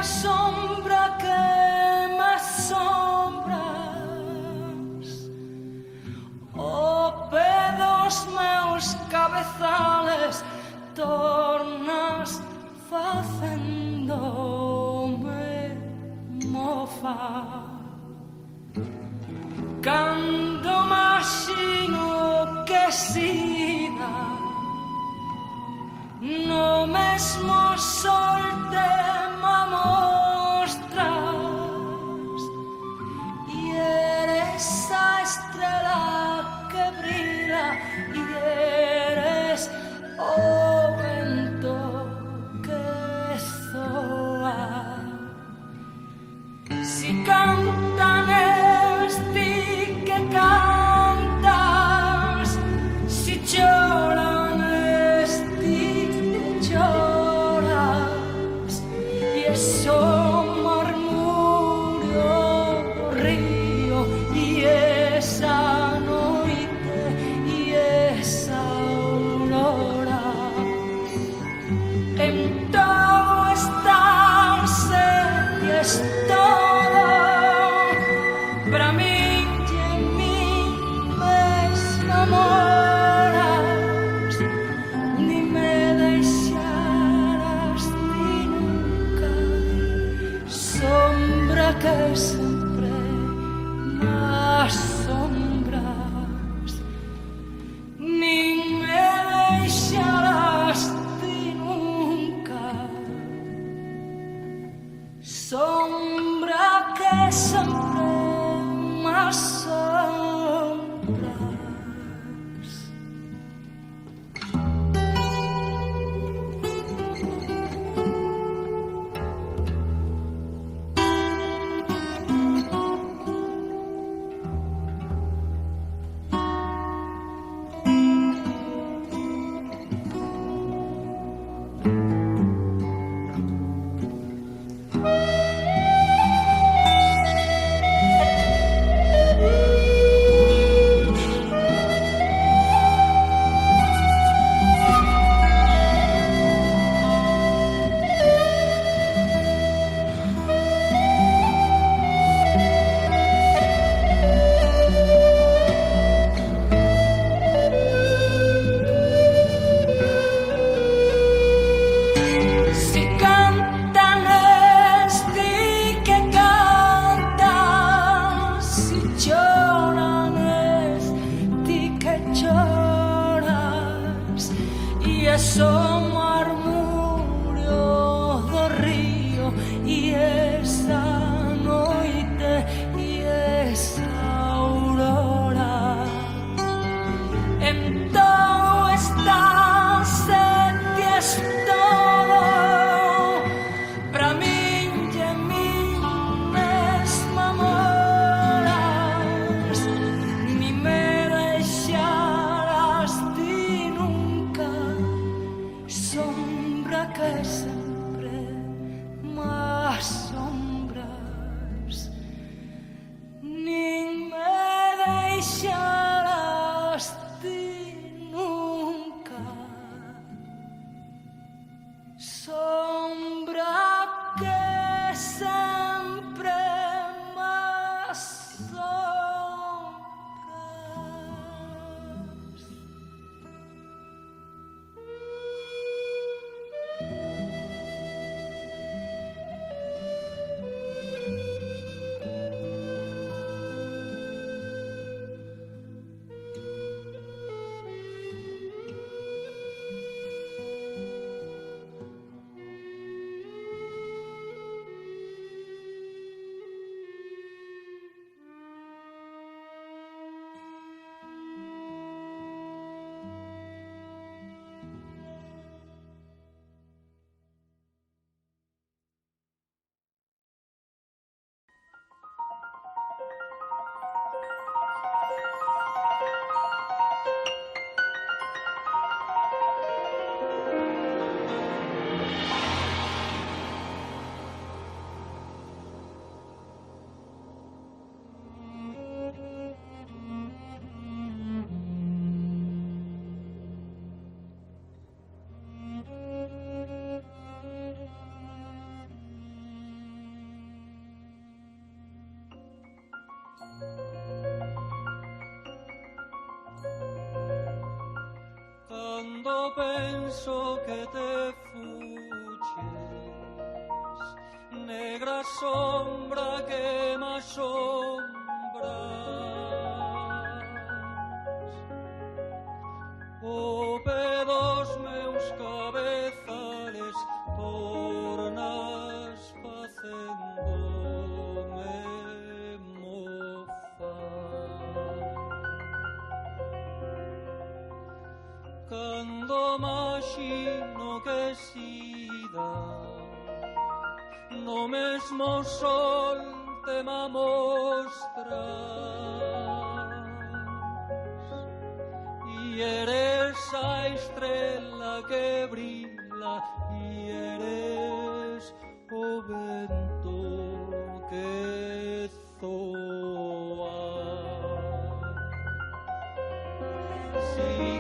sombra que m'assombres, oh, pedos meus cabezales, tornas facéndome mofa. Cando imagino que siga no mesmo sol te me mostras, y eres a estrela que brilla, y eres o vento que soa. Si cantan esti que cantas, si lloran esti que lloras, y eso murmurio do río, y esa noite, y esa aurora. En todo estás y es todo, para mí y en mí mesmo amoras, ni me deixarás ti nunca, sombra que sempre m'assombras, ni me deixarás ti nunca, sombra que sempre m'assombras. Si cantan esti que cantas, si lloran esti que lloras, y eso murmurio do río, y esa noite, y esa aurora. En todo estás y es todo, para mí y en mí mesmo amoras, ni me deixarás ti nunca, penso que te fuches, negra sombra que m'assombras. O pedos meus cabezales tornas facendome mofar. Cando maxino que sida no mesmo sol te ma mostras, y eres a estrela que brilla, y eres o vento que zoa. Si